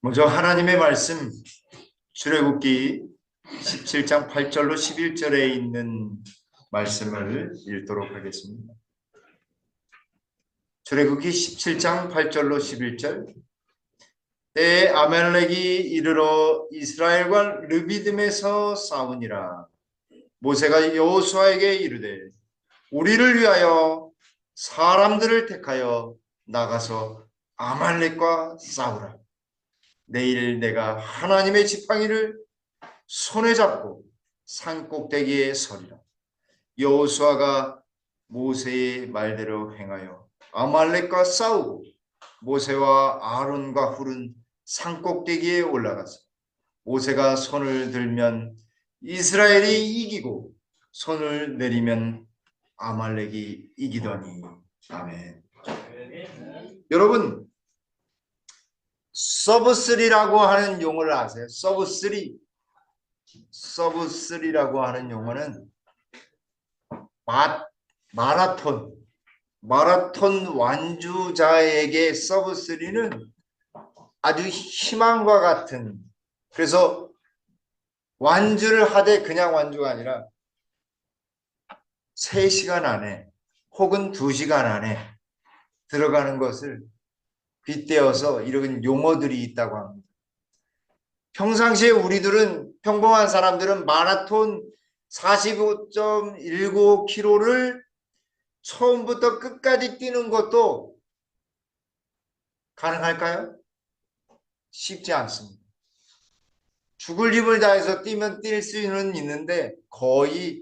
먼저 하나님의 말씀 출애굽기 17장 8절로 11절에 있는 말씀을 읽도록 하겠습니다. 출애굽기 17장 8절로 11절. 때에 아말렉이 이르러 이스라엘과 르비딤에서 싸우니라. 모세가 여호수아에게 이르되 우리를 위하여 사람들을 택하여 나가서 아말렉과 싸우라. 내일 내가 하나님의 지팡이를 손에 잡고 산 꼭대기에 서리라. 여호수아가 모세의 말대로 행하여 아말렉과 싸우고 모세와 아론과 훌은 산 꼭대기에 올라가서 모세가 손을 들면 이스라엘이 이기고 손을 내리면 아말렉이 이기더니. 아멘. 여러분, 서브3라고 하는 용어를 아세요? 서브3라고 하는 용어는 마라톤 완주자에게 서브3는 아주 희망과 같은, 그래서 완주를 하되 그냥 완주가 아니라 3시간 안에 혹은 2시간 안에 들어가는 것을 빗대어서 이런 용어들이 있다고 합니다. 평상시에 우리들은, 평범한 사람들은 마라톤 45.19km를 처음부터 끝까지 뛰는 것도 가능할까요? 쉽지 않습니다. 죽을 힘을 다해서 뛰면 뛸 수는 있는데 거의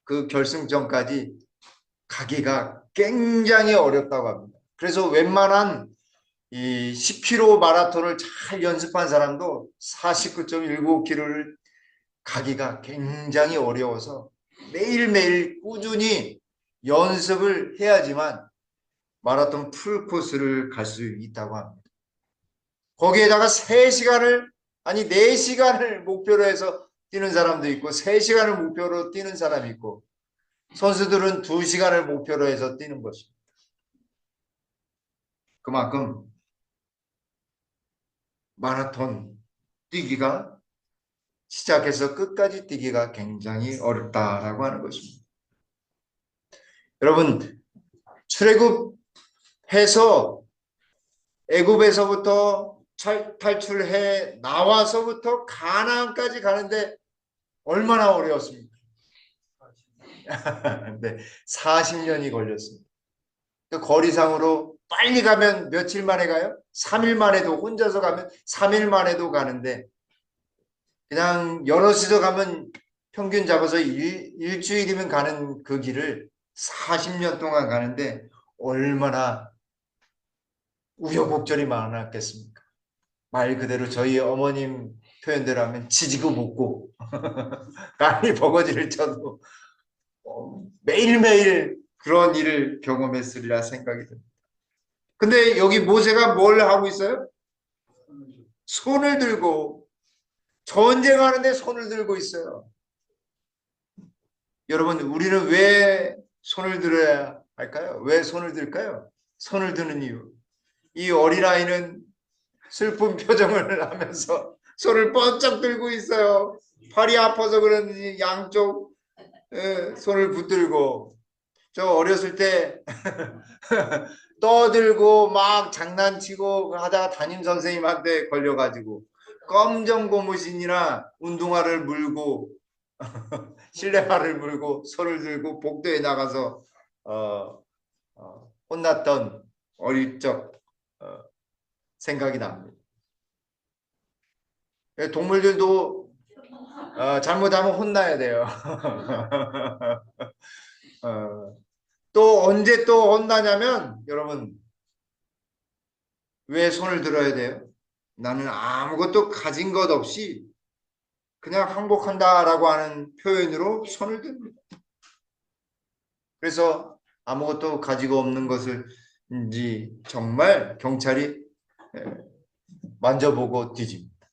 그 결승전까지 가기가 굉장히 어렵다고 합니다. 그래서 웬만한 이 10km 마라톤을 잘 연습한 사람도 49.19km를 가기가 굉장히 어려워서 매일매일 꾸준히 연습을 해야지만 마라톤 풀코스를 갈 수 있다고 합니다. 거기에다가 3시간을, 아니 4시간을 목표로 해서 뛰는 사람도 있고 3시간을 목표로 뛰는 사람이 있고, 선수들은 2시간을 목표로 해서 뛰는 것입니다. 그만큼 마라톤 뛰기가, 시작해서 끝까지 뛰기가 굉장히 어렵다라고 하는 것입니다. 여러분, 출애굽해서 애굽에서부터 탈출해 나와서부터 가나안까지 가는데 얼마나 어려웠습니까? 네, 40년이 걸렸습니다. 그 거리상으로 빨리 가면 며칠 만에 가요? 3일 만에도, 혼자서 가면 3일 만에도 가는데, 그냥 여럿이서 가면 평균 잡아서 일주일이면 가는 그 길을 40년 동안 가는데 얼마나 우여곡절이 많았겠습니까? 말 그대로 저희 어머님 표현대로 하면 지지고 볶고 난리 버거지를 쳐도 매일매일 그런 일을 경험했으리라 생각이 듭니다. 근데 여기 모세가 뭘 하고 있어요? 손을 들고, 전쟁하는데 손을 들고 있어요. 여러분, 우리는 왜 손을 들어야 할까요? 왜 손을 들까요? 손을 드는 이유, 이 어린아이는 슬픈 표정을 하면서 손을 번쩍 들고 있어요. 팔이 아파서 그런지 양쪽 손을 붙들고. 저 어렸을 때 떠들고 막 장난치고 하다가 담임 선생님한테 걸려가지고 검정 고무신이나 운동화를 물고 실내화를 물고 손을 들고 복도에 나가서 혼났던 어릴 적 생각이 납니다. 동물들도 잘못하면 혼나야 돼요. 또 언제 또 혼나냐면, 여러분, 왜 손을 들어야 돼요? 나는 아무것도 가진 것 없이 그냥 항복한다라고 하는 표현으로 손을 듭니다. 그래서 아무것도 가지고 없는 것을인지 정말 경찰이 만져보고 뒤집니다.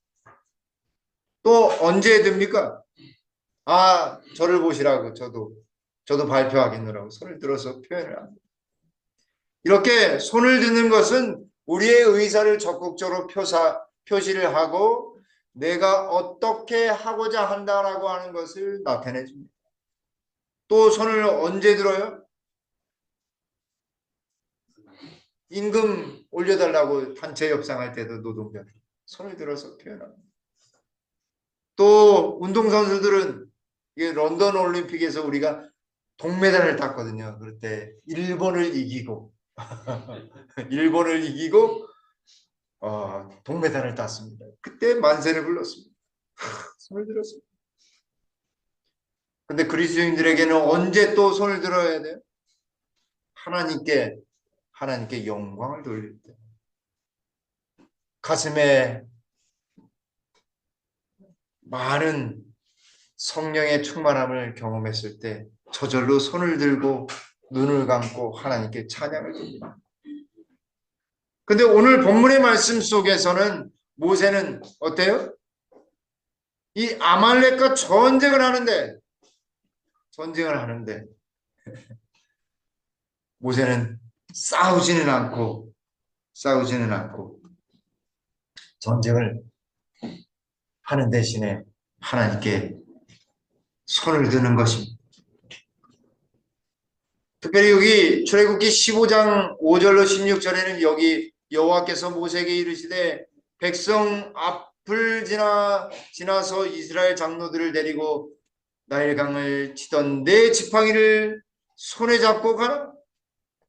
또 언제 듭니까? 아, 저를 보시라고 저도 발표하겠노라고 손을 들어서 표현을 합니다. 이렇게 손을 드는 것은 우리의 의사를 적극적으로 표시를 하고 내가 어떻게 하고자 한다라고 하는 것을 나타내 줍니다. 또 손을 언제 들어요? 임금 올려달라고 단체 협상할 때도 노동자들 손을 들어서 표현합니다. 또 운동선수들은 이게 런던 올림픽에서 우리가 동메달을 땄거든요. 그럴 때 일본을 이기고 일본을 이기고 동메달을 땄습니다. 그때 만세를 불렀습니다. 손을 들었습니다. 근데 그리스도인들에게는 언제 또 손을 들어야 돼요? 하나님께 영광을 돌릴 때, 가슴에 많은 성령의 충만함을 경험했을 때 저절로 손을 들고 눈을 감고 하나님께 찬양을 드립니다. 근데 오늘 본문의 말씀 속에서는 모세는 어때요? 이 아말렉과 전쟁을 하는데 모세는 싸우지는 않고 전쟁을 하는 대신에 하나님께 손을 드는 것입니다. 특별히 여기 출애굽기 15장 5절로 16절에는 여기 여호와께서 모세에게 이르시되 백성 앞을 지나서 이스라엘 장로들을 데리고 나일강을 치던 내 지팡이를 손에 잡고 가라.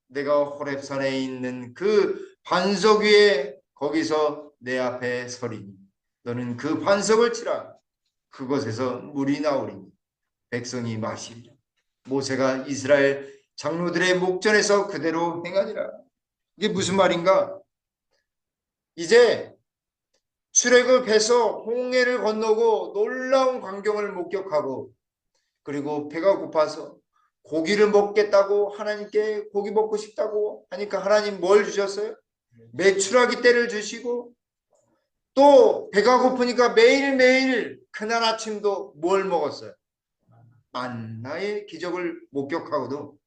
내가 호렙산에 있는 그 반석 위에 거기서 내 앞에 서리니 너는 그 반석을 치라. 그곳에서 물이 나오리니 백성이 마시리라. 모세가 이스라엘 장로들의 목전에서 그대로 행하니라. 이게 무슨 말인가? 이제 출애굽해서 홍해를 건너고 놀라운 광경을 목격하고 그리고 배가 고파서 고기를 먹겠다고 하나님께 고기 먹고 싶다고 하니까 하나님 뭘 주셨어요? 메추라기 떼를 주시고 또 배가 고프니까 매일매일 그날 아침도 뭘 먹었어요? 만나의 기적을 목격하고도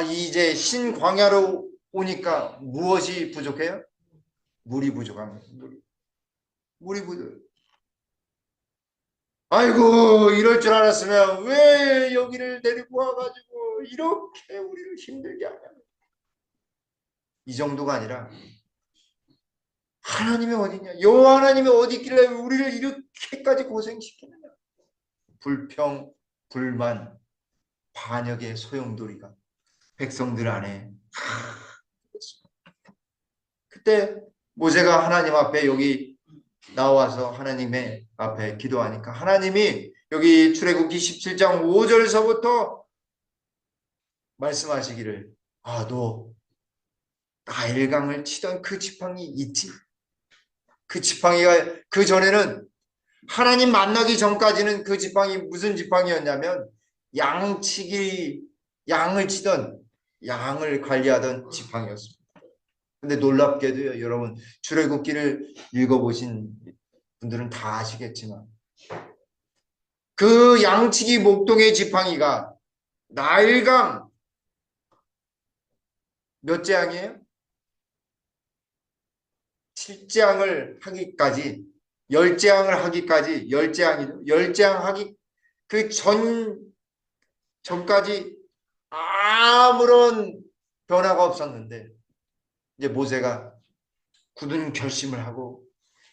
이제 신광야로 오니까 무엇이 부족해요? 물이 부족합니다. 물이 부족. 아이고 이럴 줄 알았으면 왜 여기를 데리고 와가지고 이렇게 우리를 힘들게 하냐. 이 정도가 아니라 하나님이 어디냐, 여호와 하나님이 어디 있길래 우리를 이렇게까지 고생시키느냐. 불평, 불만, 반역의 소용돌이가 백성들 안에 그때 모세가 하나님 앞에 여기 나와서 하나님의 앞에 기도하니까 하나님이 여기 출애굽기 17장 5절서부터 말씀하시기를 너 나일강을 치던 그 지팡이 있지? 그 지팡이가 그 전에는 하나님 만나기 전까지는 그 지팡이 무슨 지팡이였냐면 양을 치던 양을 관리하던 지팡이였습니다. 근데 놀랍게도요, 여러분 출애굽기를 읽어보신 분들은 다 아시겠지만 그 양치기 목동의 지팡이가 나일강 몇 재앙이에요? 7재앙을 하기까지 10재앙을 하기까지 10재앙이죠. 10재앙 하기 그 전까지 아무런 변화가 없었는데 이제 모세가 굳은 결심을 하고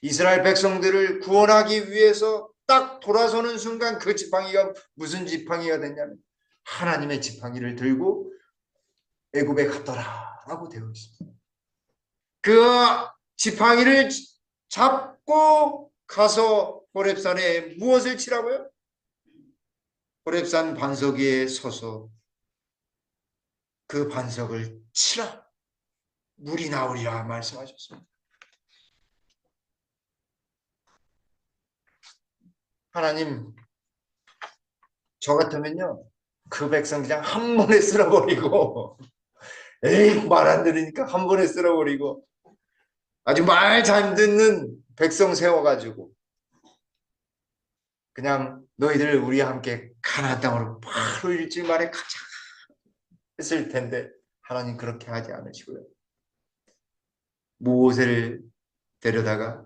이스라엘 백성들을 구원하기 위해서 딱 돌아서는 순간 그 지팡이가 무슨 지팡이가 됐냐면 하나님의 지팡이를 들고 애굽에 갔더라라고 되어 있습니다. 그 지팡이를 잡고 가서 호렙산에 무엇을 치라고요? 호렙산 반석 위에 서서 그 반석을 치라. 물이 나오리라 말씀하셨습니다. 하나님, 저 같으면요 그 백성 그냥 한 번에 쓸어버리고 말 안 들으니까 한 번에 쓸어버리고 아주 말 잘 듣는 백성 세워가지고 그냥 너희들 우리와 함께 가나안 땅으로 바로 일주일 만에 가자 했을 텐데 하나님 그렇게 하지 않으시고요. 모세를 데려다가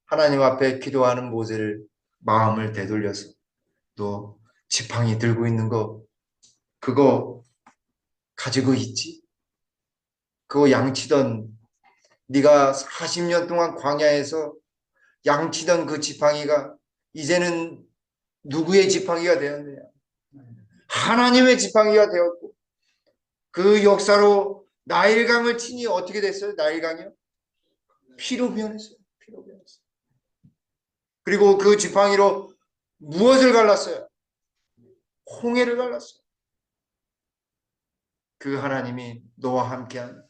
하나님 앞에 기도하는 모세를 마음을 되돌려서 너 지팡이 들고 있는 거 그거 가지고 있지? 그거 양치던 네가 40년 동안 광야에서 양치던 그 지팡이가 이제는 누구의 지팡이가 되었느냐? 하나님의 지팡이가 되었고 그 역사로 나일강을 치니 어떻게 됐어요? 나일강이요? 피로 변했어요. 피로 변했어요. 그리고 그 지팡이로 무엇을 갈랐어요? 홍해를 갈랐어요. 그 하나님이 너와 함께한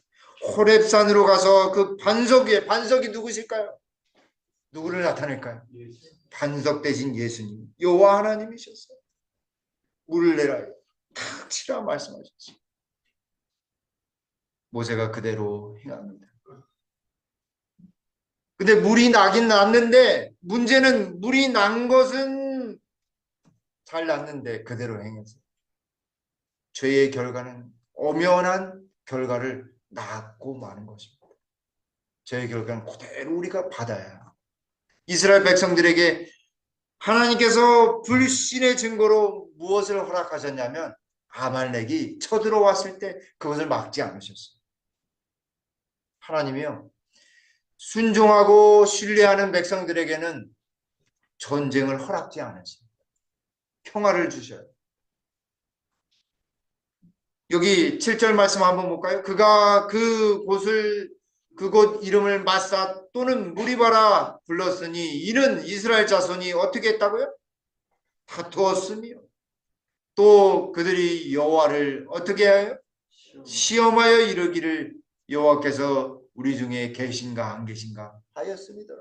호렙산으로 가서 그 반석 위에, 반석이 누구실까요? 누구를 나타낼까요? 반석 대신 예수님, 여호와 하나님이셨어요. 물을 내라 탁 치라 말씀하셨어요. 모세가 그대로 행합니다. 근데 물이 나긴 났는데 문제는 물이 난 것은 잘 났는데 그대로 행했어요. 죄의 결과는 엄연한 결과를 낳고 마는 것입니다. 죄의 결과는 그대로 우리가 받아야. 이스라엘 백성들에게 하나님께서 불신의 증거로 무엇을 허락하셨냐면 아말렉이 쳐들어왔을 때 그것을 막지 않으셨어요. 하나님이요. 순종하고 신뢰하는 백성들에게는 전쟁을 허락지 않으십니다. 평화를 주셔요. 여기 7절 말씀 한번 볼까요? 그가 그곳 이름을 마사 또는 무리바라 불렀으니 이는 이스라엘 자손이 어떻게 했다고요? 다투었으며 또 그들이 여호와를 어떻게 하여? 시험하여 이르기를 여호와께서 우리 중에 계신가 안 계신가 하였습니다.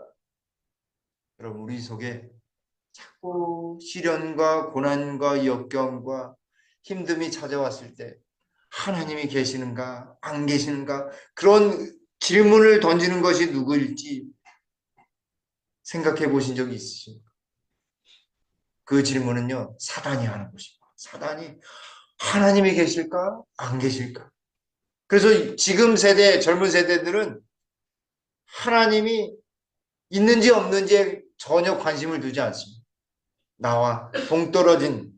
여러분 우리 속에 자꾸 시련과 고난과 역경과 힘듦이 찾아왔을 때 하나님이 계시는가 안 계시는가 그런 질문을 던지는 것이 누구일지 생각해 보신 적이 있으십니까? 그 질문은요 사단이 하는 것입니다. 사단이 하나님이 계실까 안 계실까. 그래서 지금 세대 젊은 세대들은 하나님이 있는지 없는지에 전혀 관심을 두지 않습니다. 나와 동떨어진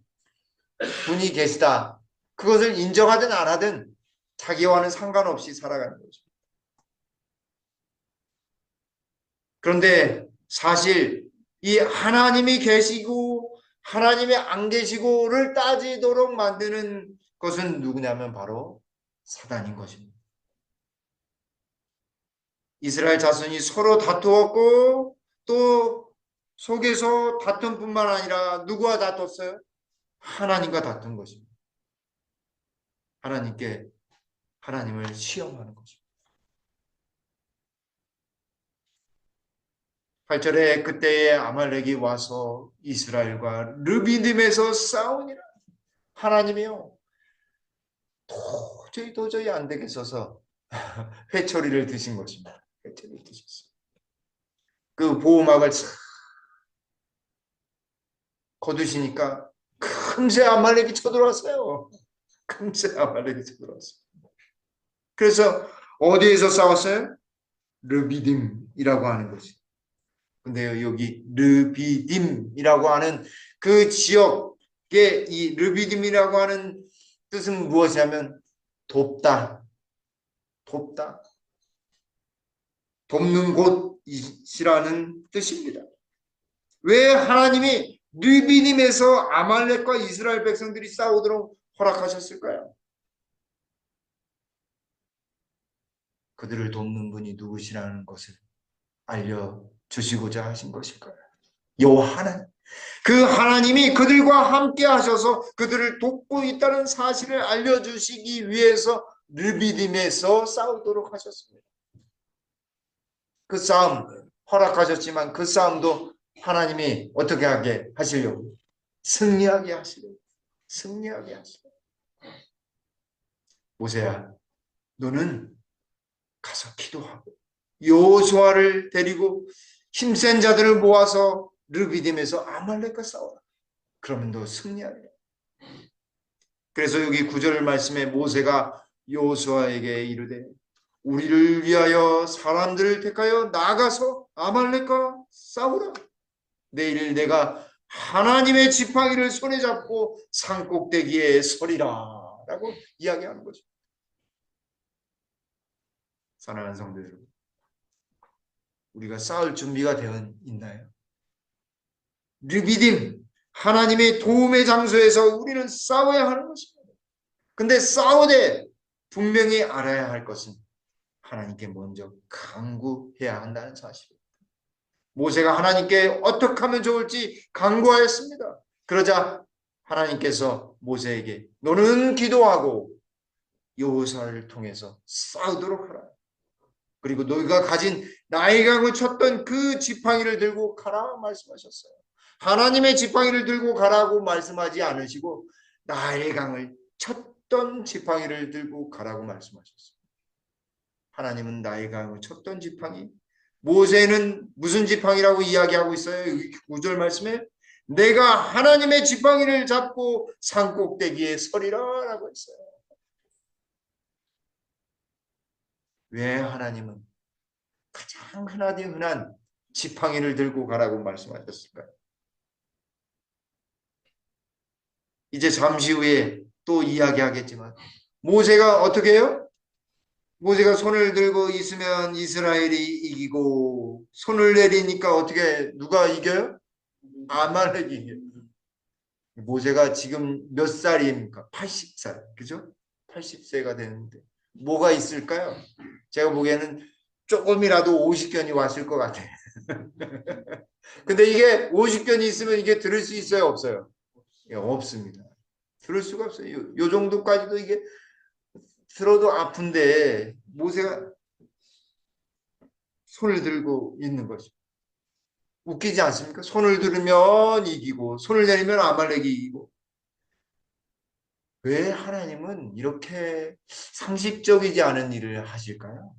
분이 계시다. 그것을 인정하든 안 하든 자기와는 상관없이 살아가는 거죠. 그런데 사실 이 하나님이 계시고 하나님이 안 계시고를 따지도록 만드는 것은 누구냐면 바로 사단인 것입니다. 이스라엘 자손이 서로 다투었고 또 속에서 다툰 뿐만 아니라 누구와 다퉜어요? 하나님과 다툰 것입니다. 하나님을 시험하는 것입니다. 8절에 그때에 아말렉이 와서 이스라엘과 르비딤에서 싸우니라. 하나님이요 도저히 안 되겠어서 회초리를 드신 것입니다. 회초리를 드셨어요. 그 보호막을 거두시니까 금세 아말렉이 쳐들어왔어요. 금세 아말렉이 쳐들어왔어요. 그래서 어디에서 싸웠어요? 르비딤이라고 하는 거지. 근데요 여기 르비딤이라고 하는 그 지역의 이 르비딤이라고 하는 뜻은 무엇이냐면 돕다, 돕는 곳이라는 뜻입니다. 왜 하나님이 르비딤에서 아말렉과 이스라엘 백성들이 싸우도록 허락하셨을까요? 그들을 돕는 분이 누구시라는 것을 알려주시고자 하신 것일까요? 여호와 하나님, 그 하나님이 그들과 함께 하셔서 그들을 돕고 있다는 사실을 알려주시기 위해서 르비딤에서 싸우도록 하셨습니다. 그 싸움 허락하셨지만 그 싸움도 하나님이 어떻게 하게 하시려고? 승리하게 하시려고. 승리하게 하시려고. 모세야, 너는 가서 기도하고 여호수아를 데리고 힘센 자들을 모아서 르비딤에서 아말렉과 싸워라. 그러면 너 승리하리라. 그래서 여기 9절 말씀에 모세가 여호수아에게 이르되 우리를 위하여 사람들을 택하여 나가서 아말렉과 싸우라. 내일 내가 하나님의 지팡이를 손에 잡고 산꼭대기에 서리라 라고 이야기하는 거죠. 사랑하는 성도 여러분, 우리가 싸울 준비가 되어 있나요? 르비딤, 하나님의 도움의 장소에서 우리는 싸워야 하는 것입니다. 근데 싸우되 분명히 알아야 할 것은 하나님께 먼저 간구해야 한다는 사실입니다. 모세가 하나님께 어떻게 하면 좋을지 간구하였습니다. 그러자 하나님께서 모세에게 너는 기도하고 여호수아를 통해서 싸우도록 하라. 그리고 너희가 가진 나일강을 쳤던 그 지팡이를 들고 가라 말씀하셨어요. 하나님의 지팡이를 들고 가라고 말씀하지 않으시고 나일강을 쳤던 지팡이를 들고 가라고 말씀하셨어요. 하나님은 나일강을 쳤던 지팡이, 모세는 무슨 지팡이라고 이야기하고 있어요? 9절 말씀에 내가 하나님의 지팡이를 잡고 산꼭대기에 서리라 라고 했어요. 왜 하나님은 가장 흔한 지팡이를 들고 가라고 말씀하셨을까요? 이제 잠시 후에 또 이야기하겠지만 모세가 어떻게 해요? 모세가 손을 들고 있으면 이스라엘이 이기고 손을 내리니까 어떻게 누가 이겨요? 아말렉이 이겨요. 모세가 지금 몇 살입니까? 80살. 그죠? 80세가 되는데 뭐가 있을까요? 제가 보기에는 조금이라도 50견이 왔을 것 같아요. 근데 이게 50견이 있으면 이게 들을 수 있어요? 없어요? 예, 없습니다. 들을 수가 없어요. 요 정도까지도 이게 들어도 아픈데 모세가 손을 들고 있는 거죠. 웃기지 않습니까? 손을 들으면 이기고 손을 내리면 아말렉이 이기고. 왜 하나님은 이렇게 상식적이지 않은 일을 하실까요?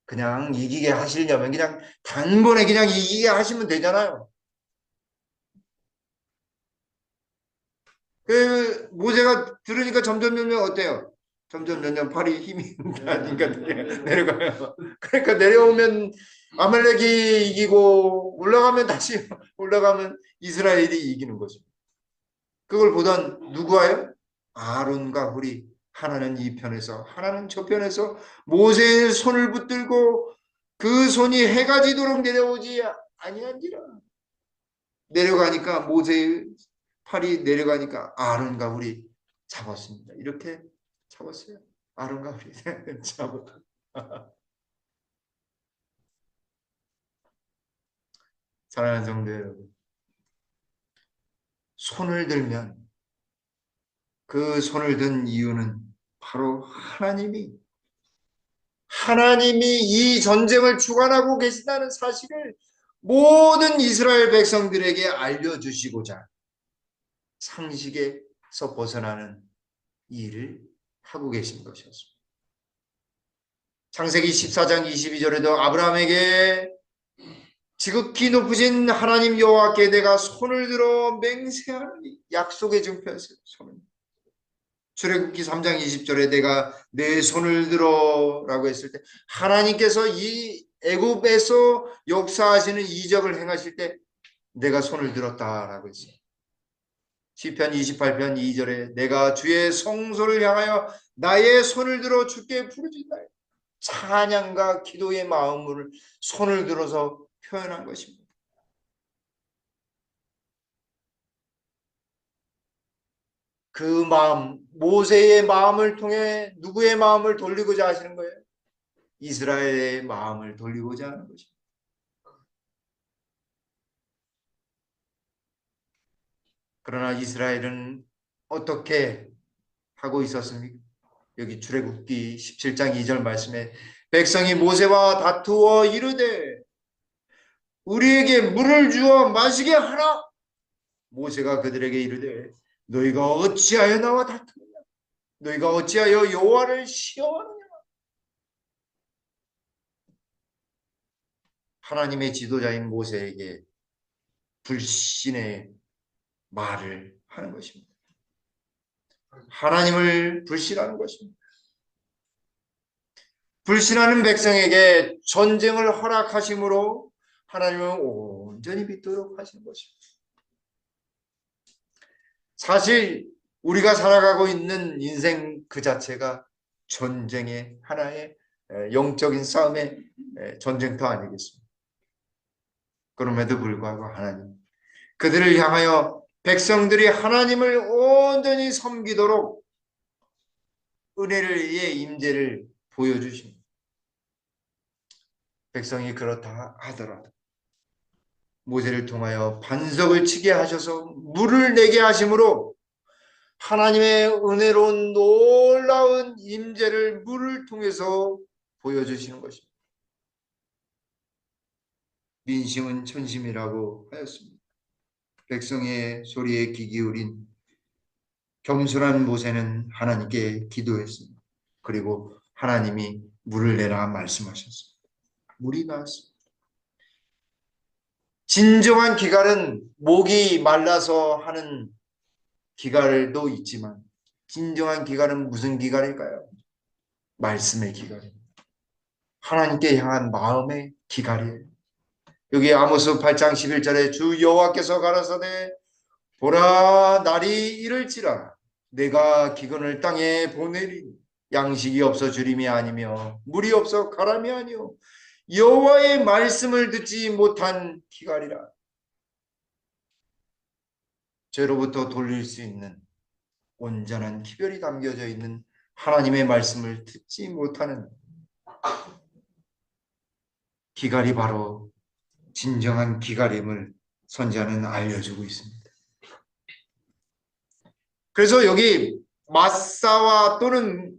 그냥 이기게 하시려면 그냥 단번에 그냥 이기게 하시면 되잖아요. 그 모세가 들으니까 점점 어때요? 점점 팔이 힘이 나니까 내려가요. 그러니까 내려오면 아말렉이 이기고 올라가면 다시 올라가면 이스라엘이 이기는 거죠. 그걸 보던 누구와요? 아론과 훌이 하나는 이 편에서 하나는 저 편에서 모세의 손을 붙들고 그 손이 해가 지도록 내려오지 아니한지라. 내려가니까 모세의 팔이 내려가니까 아론과 훌이 잡았습니다. 이렇게 잡았어요. 아론과 훌이 잡았다. 사랑하는 성도 여러분, 손을 들면 그 손을 든 이유는 바로 하나님이 이 전쟁을 주관하고 계신다는 사실을 모든 이스라엘 백성들에게 알려주시고자 상식에서 벗어나는 일을 하고 계신 것이었습니다. 창세기 14장 22절에도 아브라함에게 지극히 높으신 하나님 여호와께 내가 손을 들어 맹세하노니 약속의 증표였어요. 손을. 출애굽기 3장 20절에 내가 내 손을 들어 라고 했을 때 하나님께서 이 애굽에서 역사하시는 이적을 행하실 때 내가 손을 들었다라고 했어요. 시편 28편 2절에 내가 주의 성소를 향하여 나의 손을 들어 주께 부르짖다. 찬양과 기도의 마음을 손을 들어서 표현한 것입니다. 그 마음, 모세의 마음을 통해 누구의 마음을 돌리고자 하시는 거예요? 이스라엘의 마음을 돌리고자 하는 것입니다. 그러나 이스라엘은 어떻게 하고 있었습니까? 여기 출애굽기 17장 2절 말씀에 백성이 모세와 다투어 이르되 우리에게 물을 주어 마시게 하라. 모세가 그들에게 이르되 너희가 어찌하여 나와 다투느냐? 너희가 어찌하여 여호와를 시험하느냐? 하나님의 지도자인 모세에게 불신의 말을 하는 것입니다. 하나님을 불신하는 것입니다. 불신하는 백성에게 전쟁을 허락하심으로 하나님은 온전히 믿도록 하신 것입니다. 사실 우리가 살아가고 있는 인생 그 자체가 전쟁의 하나의 영적인 싸움의 전쟁터 아니겠습니까? 그럼에도 불구하고 하나님 그들을 향하여 백성들이 하나님을 온전히 섬기도록 은혜의 임재를 보여주십니다. 백성이 그렇다 하더라도 모세를 통하여 반석을 치게 하셔서 물을 내게 하심으로 하나님의 은혜로운 놀라운 임재를 물을 통해서 보여주시는 것입니다. 민심은 천심이라고 하였습니다. 백성의 소리에 귀 기울인 겸손한 모세는 하나님께 기도했습니다. 그리고 하나님이 물을 내라 말씀하셨습니다. 물이 나왔습니다. 진정한 기갈은 목이 말라서 하는 기갈도 있지만 진정한 기갈은 무슨 기갈일까요? 말씀의 기갈입니다. 하나님께 향한 마음의 기갈이에요. 여기 아모스 8장 11절에 주 여호와께서 가라사대 보라 날이 이를지라 내가 기근을 땅에 보내리니 양식이 없어 주림이 아니며 물이 없어 가람이 아니요 여호와의 말씀을 듣지 못한 기갈이라. 죄로부터 돌릴 수 있는 온전한 기별이 담겨져 있는 하나님의 말씀을 듣지 못하는 기갈이 바로 진정한 기갈임을 선지자는 알려주고 있습니다. 그래서 여기 마사와 또는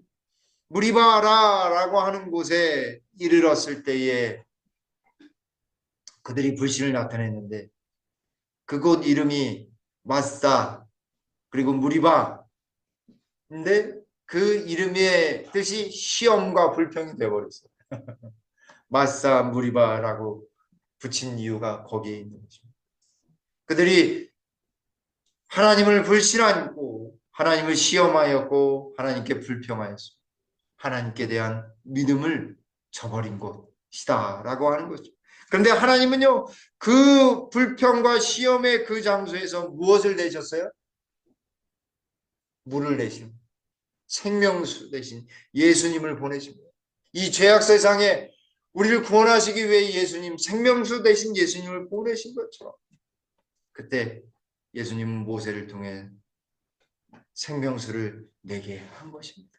무리바라라고 하는 곳에 이르렀을 때에 그들이 불신을 나타냈는데 그곳 이름이 마사 그리고 무리바 근데 그 이름의 뜻이 시험과 불평이 되어버렸어요. 마사 무리바라고 붙인 이유가 거기에 있는 것입니다. 그들이 하나님을 불신하고 하나님을 시험하였고 하나님께 불평하였습니다. 하나님께 대한 믿음을 저버린 곳이다라고 하는 거죠. 그런데 하나님은요, 그 불평과 시험의 그 장소에서 무엇을 내셨어요? 물을 내신 생명수 대신 예수님을 보내십니다. 이 죄악 세상에 우리를 구원하시기 위해 예수님, 생명수 대신 예수님을 보내신 것처럼 그때 예수님은 모세를 통해 생명수를 내게 한 것입니다.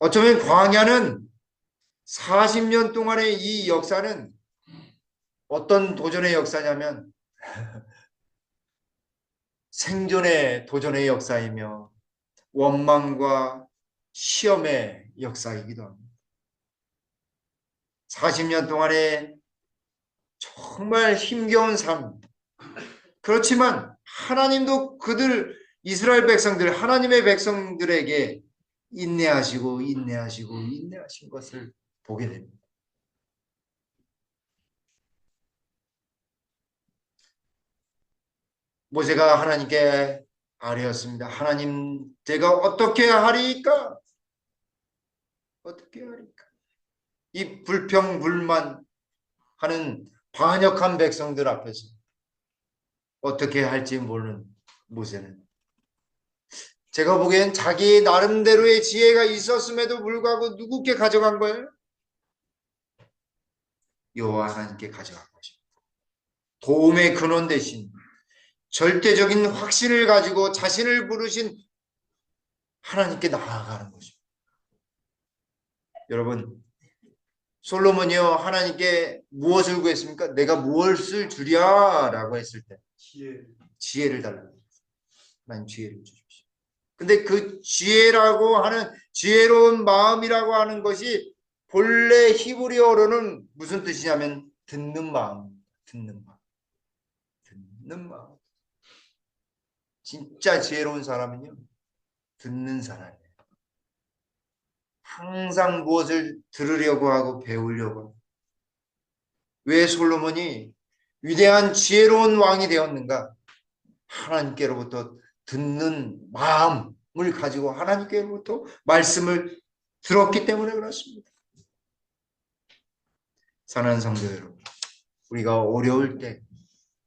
어쩌면 광야는 40년 동안의 이 역사는 어떤 도전의 역사냐면 생존의 도전의 역사이며 원망과 시험의 역사이기도 합니다. 40년 동안의 정말 힘겨운 삶. 그렇지만 하나님도 그들 이스라엘 백성들 하나님의 백성들에게 인내하시고 인내하신 것을 보게 됩니다. 모세가 하나님께 아뢰었습니다. 하나님 제가 어떻게 하리까? 어떻게 하리까? 이 불평불만 하는 반역한 백성들 앞에서 어떻게 할지 모르는 모세는 제가 보기엔 자기 나름대로의 지혜가 있었음에도 불구하고 누구께 가져간 거예요? 여호와 하나님께 가져간 것입니다. 도움의 근원 대신 절대적인 확신을 가지고 자신을 부르신 하나님께 나아가는 것입니다. 여러분 솔로몬이요 하나님께 무엇을 구했습니까? 내가 무엇을 주랴 라고 했을 때 지혜를 달라고 하나님 지혜를 주십시오. 근데 그 지혜라고 하는 지혜로운 마음이라고 하는 것이 본래 히브리어로는 무슨 뜻이냐면 듣는 마음, 듣는 마음, 듣는 마음. 진짜 지혜로운 사람은요 듣는 사람이에요. 항상 무엇을 들으려고 하고 배우려고 하고. 왜 솔로몬이 위대한 지혜로운 왕이 되었는가? 하나님께로부터 듣는 마음을 가지고 하나님께로부터 말씀을 들었기 때문에 그렇습니다. 사랑하는 성도 여러분, 우리가 어려울 때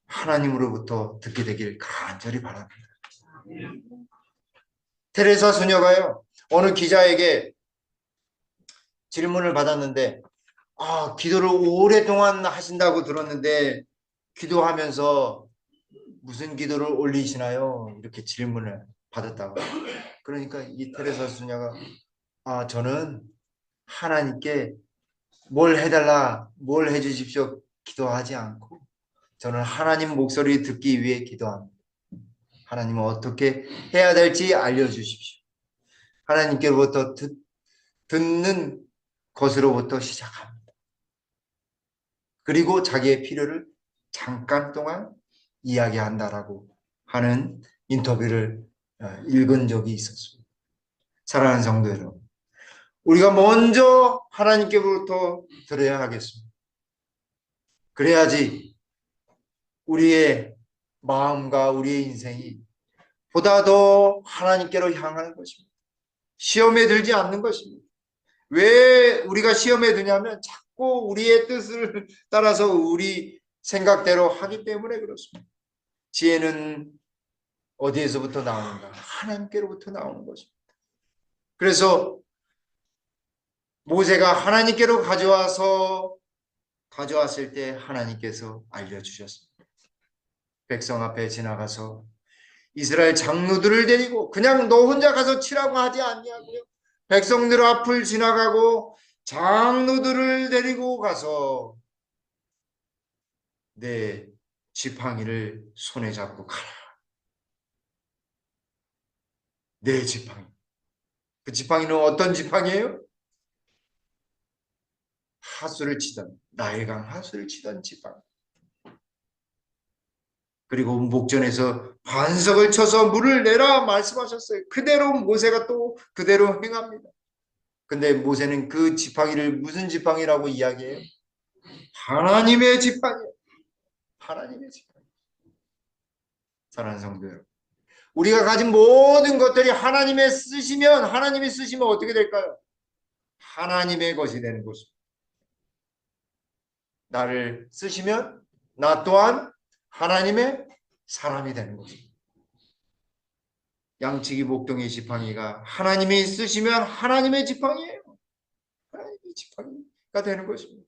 하나님으로부터 듣게 되길 간절히 바랍니다. 테레사 수녀가요, 어느 기자에게 질문을 받았는데, 기도를 오랫동안 하신다고 들었는데 기도하면서 무슨 기도를 올리시나요? 이렇게 질문을 받았다고. 그러니까 이 테레사 수녀가 저는 하나님께 뭘 해달라, 뭘 해주십시오 기도하지 않고 저는 하나님 목소리 듣기 위해 기도합니다. 하나님은 어떻게 해야 될지 알려주십시오. 하나님께로부터 듣는 것으로부터 시작합니다. 그리고 자기의 필요를 잠깐 동안 이야기한다라고 하는 인터뷰를 읽은 적이 있었습니다. 사랑하는 성도 여러분, 우리가 먼저 하나님께로부터 들어야 하겠습니다. 그래야지 우리의 마음과 우리의 인생이 보다 더 하나님께로 향하는 것입니다. 시험에 들지 않는 것입니다. 왜 우리가 시험에 드냐면 자꾸 우리의 뜻을 따라서 우리 생각대로 하기 때문에 그렇습니다. 지혜는 어디에서부터 나오는가? 하나님께로부터 나오는 것입니다. 그래서 모세가 하나님께로 가져왔을 때 하나님께서 알려주셨습니다. 백성 앞에 지나가서 이스라엘 장로들을 데리고 그냥 너 혼자 가서 치라고 하지 않냐고요. 백성들 앞을 지나가고 장로들을 데리고 가서 내 지팡이를 손에 잡고 가라. 내 지팡이. 그 지팡이는 어떤 지팡이에요? 하수를 치던, 나일강 하수를 치던 지팡이. 그리고 목전에서 반석을 쳐서 물을 내라 말씀하셨어요. 그대로 모세가 또 그대로 행합니다. 근데 모세는 그 지팡이를 무슨 지팡이라고 이야기해요? 하나님의 지팡이에요. 하나님의 지팡이. 사랑하는 성도 여러분, 우리가 가진 모든 것들이 하나님이 쓰시면 어떻게 될까요? 하나님의 것이 되는 것입니다. 나를 쓰시면 나 또한 하나님의 사람이 되는 것입니다. 양치기 목동의 지팡이가 하나님이 쓰시면 하나님의 지팡이에요. 하나님의 지팡이가 되는 것입니다.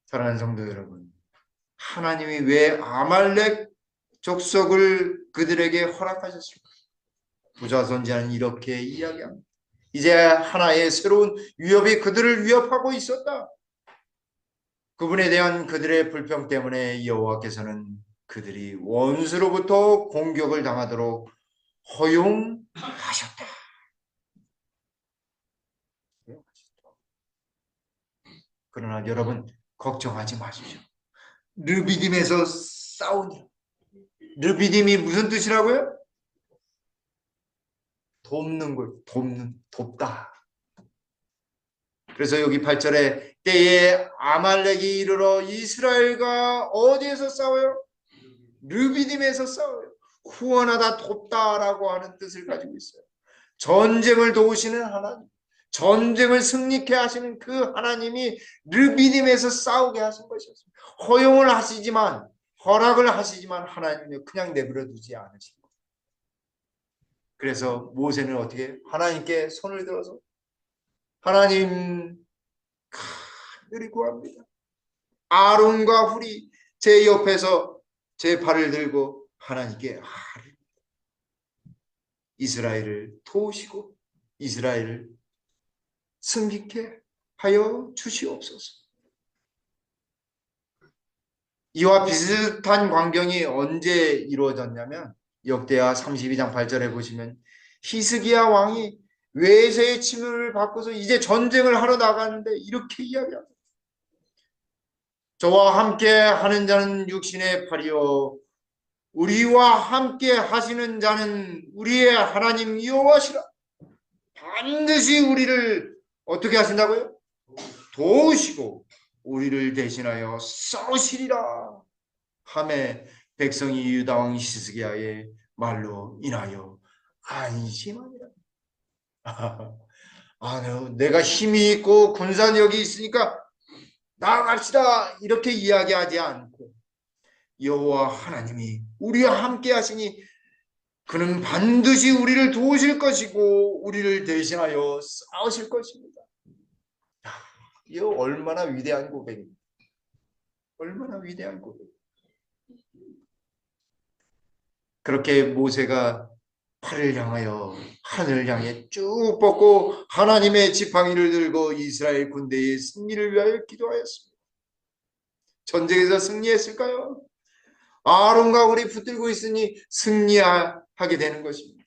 사랑하는 성도 여러분, 하나님이 왜 아말렉 족속을 그들에게 허락하셨습니까? 부자선지자는 이렇게 이야기합니다. 이제 하나의 새로운 위협이 그들을 위협하고 있었다. 그분에 대한 그들의 불평 때문에 여호와께서는 그들이 원수로부터 공격을 당하도록 허용하셨다. 그러나 여러분 걱정하지 마십시오. 르비딤에서 싸우니. 르비딤이 무슨 뜻이라고요? 돕는 걸, 돕다. 그래서 여기 8절에 때에 아말렉이 이르러 이스라엘과 어디에서 싸워요? 르비딤에서 싸워요. 후원하다, 돕다라고 하는 뜻을 가지고 있어요. 전쟁을 도우시는 하나님, 전쟁을 승리케 하시는 그 하나님이 르비딤에서 싸우게 하신 것이었습니다. 허락을 하시지만 하나님은 그냥 내버려 두지 않으신 거예요. 그래서 모세는 어떻게 하나님께 손을 들어서 하나님 간절히 구합니다. 아론과 훌이 제 옆에서 제 발을 들고 하나님께 이스라엘을 도우시고 이스라엘을 승리케 하여 주시옵소서. 이와 비슷한 광경이 언제 이루어졌냐면 역대하 32장 8절에 보시면 히스기야 왕이 외세의 침을 받고서 이제 전쟁을 하러 나가는데 이렇게 이야기합니다. 저와 함께 하는 자는 육신의 팔이요 우리와 함께 하시는 자는 우리의 하나님 여호와시라. 반드시 우리를 어떻게 하신다고요? 도우시고 우리를 대신하여 싸우시리라 하매 백성이 유다 왕 히스기야의 말로 인하여 안심하니라. 내가 힘이 있고 군사력이 있으니까 나아갑시다 이렇게 이야기하지 않고 여호와 하나님이 우리와 함께 하시니 그는 반드시 우리를 도우실 것이고 우리를 대신하여 싸우실 것입니다. 이거 얼마나 위대한 고백입니다. 얼마나 위대한 고백. 그렇게 모세가 팔을 향하여 하늘을 향해 쭉 뻗고 하나님의 지팡이를 들고 이스라엘 군대의 승리를 위하여 기도하였습니다. 전쟁에서 승리했을까요? 아론과 홀이 붙들고 있으니 승리하게 되는 것입니다.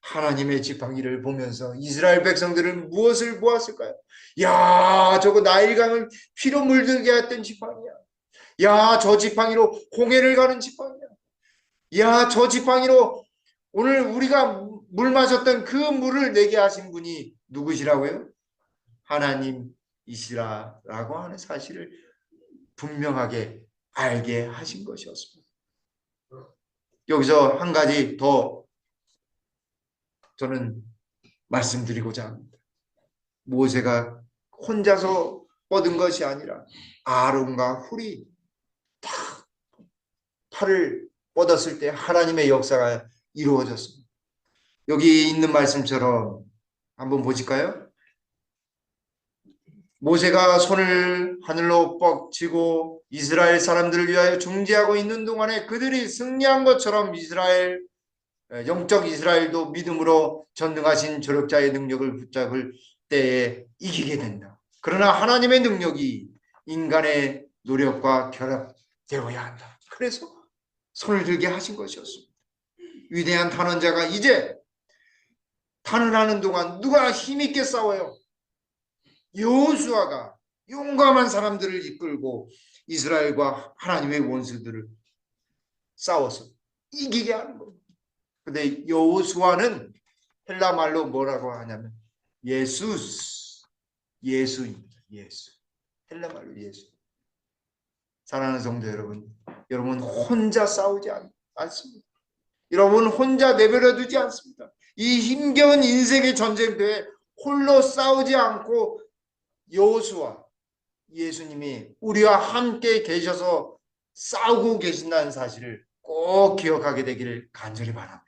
하나님의 지팡이를 보면서 이스라엘 백성들은 무엇을 보았을까요? 야, 저거 나일강을 피로 물들게 했던 지팡이야. 야, 저 지팡이로 홍해를 가는 지팡이야. 야, 저 지팡이로 오늘 우리가 물 마셨던 그 물을 내게 하신 분이 누구시라고요? 하나님이시라라고 하는 사실을 분명하게 알게 하신 것이었습니다. 여기서 한 가지 더 저는 말씀드리고자 합니다. 모세가 혼자서 뻗은 것이 아니라 아론과 훌이 다 팔을 뻗었을 때 하나님의 역사가 이루어졌습니다. 여기 있는 말씀처럼 한번 보실까요? 모세가 손을 하늘로 뻗치고 이스라엘 사람들을 위하여 중재하고 있는 동안에 그들이 승리한 것처럼 영적 이스라엘도 믿음으로 전능하신 조력자의 능력을 붙잡을 때에 이기게 된다. 그러나 하나님의 능력이 인간의 노력과 결합되어야 한다. 그래서 손을 들게 하신 것이었습니다. 위대한 탄원자가 이제 탄원하는 동안 누가 힘있게 싸워요? 여호수아가 용감한 사람들을 이끌고 이스라엘과 하나님의 원수들을 싸워서 이기게 하는 겁니다. 근데 여호수아는 헬라 말로 뭐라고 하냐면 예수입니다. 예수. 헬라 말로 예수. 사랑하는 성도 여러분, 여러분 혼자 싸우지 않습니다. 여러분 혼자 내버려 두지 않습니다. 이 힘겨운 인생의 전쟁터에 홀로 싸우지 않고 여호수아 예수님이 우리와 함께 계셔서 싸우고 계신다는 사실을 꼭 기억하게 되기를 간절히 바랍니다.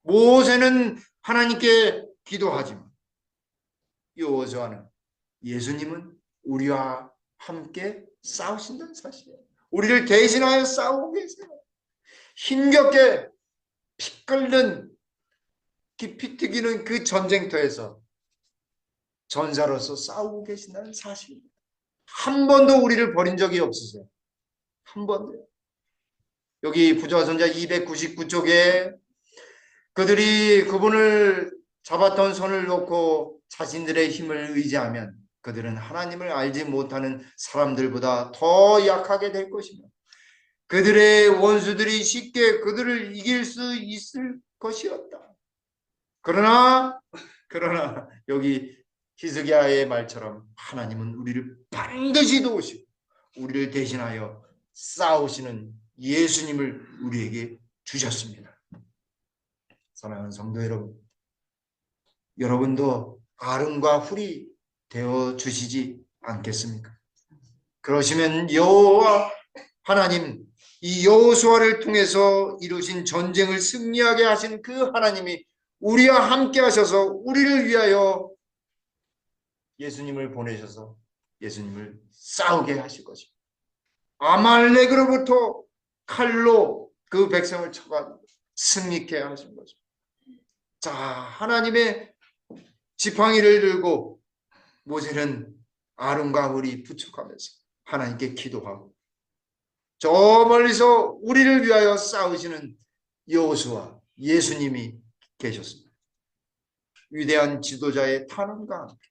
모세는 하나님께 기도하지만 여호수아는 예수님은 우리와 함께 싸우신다는 사실이에요. 우리를 대신하여 싸우고 계세요. 힘겹게 피 끓는 깊이 튀기는 그 전쟁터에서 전사로서 싸우고 계신다는 사실입니다. 한 번도 우리를 버린 적이 없으세요. 한 번도요. 여기 부조화선자 299쪽에 그들이 그분을 잡았던 손을 놓고 자신들의 힘을 의지하면 그들은 하나님을 알지 못하는 사람들보다 더 약하게 될 것이며 그들의 원수들이 쉽게 그들을 이길 수 있을 것이었다. 그러나 여기 히스기야의 말처럼 하나님은 우리를 반드시 도우시고 우리를 대신하여 싸우시는 예수님을 우리에게 주셨습니다. 사랑하는 성도 여러분, 여러분도 아론과 훌이 되어 주시지 않겠습니까? 그러시면 여호와 하나님, 이 여호수아를 통해서 이루신 전쟁을 승리하게 하신 그 하나님이 우리와 함께 하셔서 우리를 위하여 예수님을 보내셔서 예수님을 싸우게 하실 것입니다. 아말렉으로부터 칼로 그 백성을 쳐가지고 승리케 하신 거죠. 자, 하나님의 지팡이를 들고 모세는 아론과 훌이 부축하면서 하나님께 기도하고 저 멀리서 우리를 위하여 싸우시는 여호수아 예수님이 계셨습니다. 위대한 지도자의 탄원과 함께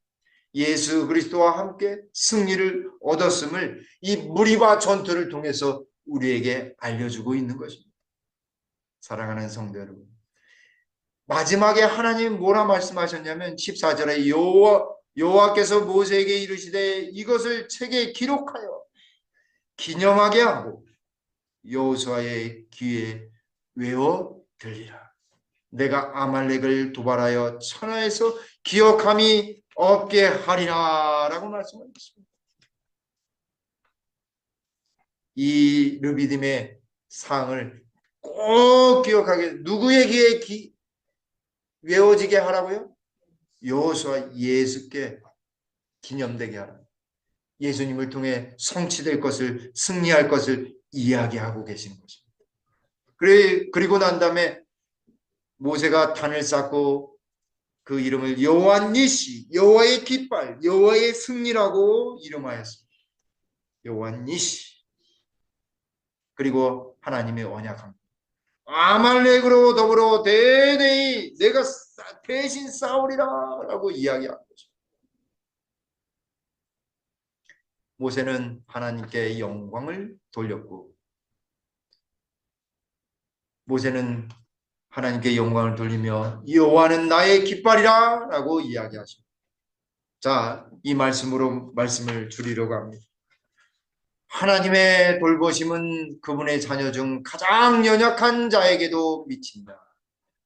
예수 그리스도와 함께 승리를 얻었음을 이 무리와 전투를 통해서 우리에게 알려주고 있는 것입니다. 사랑하는 성도 여러분, 마지막에 하나님이 뭐라 말씀하셨냐면 14절에 여호와께서 모세에게 이르시되 이것을 책에 기록하여 기념하게 하고 여호수아의 귀에 외워 들리라. 내가 아말렉을 도발하여 천하에서 기억함이 없게 하리라 라고 말씀하셨습니다. 이 르비딤의 상을 꼭 기억하게, 누구의 귀에 외워지게 하라고요? 여호수아 예수께 기념되게 하라. 예수님을 통해 성취될 것을, 승리할 것을 이야기하고 계신 것입니다. 그리고 난 다음에 모세가 단을 쌓고 그 이름을 여호와 니시, 여호와의 깃발, 여호와의 승리라고 이름하였습니다. 여호와 니시. 그리고 하나님의 언약합니다. 아말렉으로 더불어 대대히 내가 대신 싸우리라 라고 이야기한 거죠. 모세는 하나님께 영광을 돌렸고, 모세는 하나님께 영광을 돌리며 여호와는 나의 깃발이라 라고 이야기하십니다. 자, 이 말씀으로 말씀을 줄이려고 합니다. 하나님의 돌보심은 그분의 자녀 중 가장 연약한 자에게도 미친다.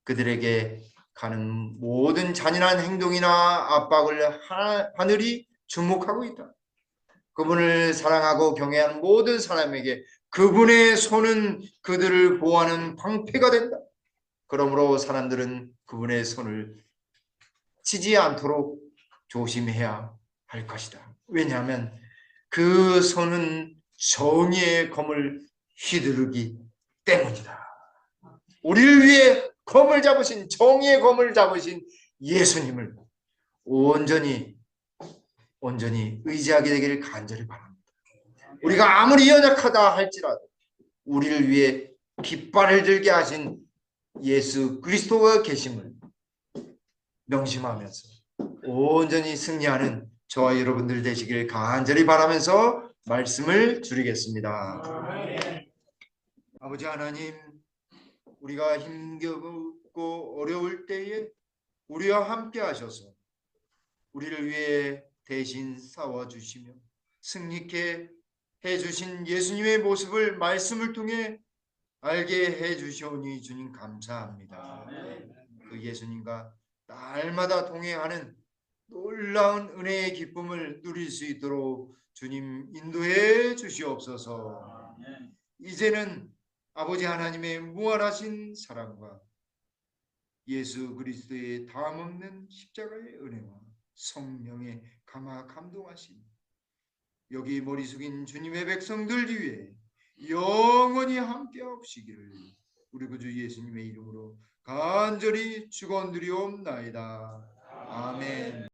그들에게 가는 모든 잔인한 행동이나 압박을 하늘이 주목하고 있다. 그분을 사랑하고 경외하는 모든 사람에게 그분의 손은 그들을 보호하는 방패가 된다. 그러므로 사람들은 그분의 손을 치지 않도록 조심해야 할 것이다. 왜냐하면 그 손은 정의의 검을 휘두르기 때문이다. 우리를 위해 검을 잡으신, 정의의 검을 잡으신 예수님을 온전히 의지하게 되기를 간절히 바랍니다. 우리가 아무리 연약하다 할지라도 우리를 위해 깃발을 들게 하신 예수 그리스도가 계심을 명심하면서 온전히 승리하는 저와 여러분들 되시길 간절히 바라면서 말씀을 줄이겠습니다. 아버지 하나님, 우리가 힘겹고 어려울 때에 우리와 함께 하셔서 우리를 위해 대신 싸워주시며 승리케 해주신 예수님의 모습을 말씀을 통해 알게 해주시오니 주님 감사합니다. 그 예수님과 날마다 동행하는 놀라운 은혜의 기쁨을 누릴 수 있도록 주님 인도해 주시옵소서. 이제는 아버지 하나님의 무한하신 사랑과 예수 그리스도의 다함없는 십자가의 은혜와 성령의 감동하심, 여기 머리 숙인 주님의 백성들 위해 영원히 함께 하시기를 우리 구주 예수님의 이름으로 간절히 축원드리옵나이다. 아멘.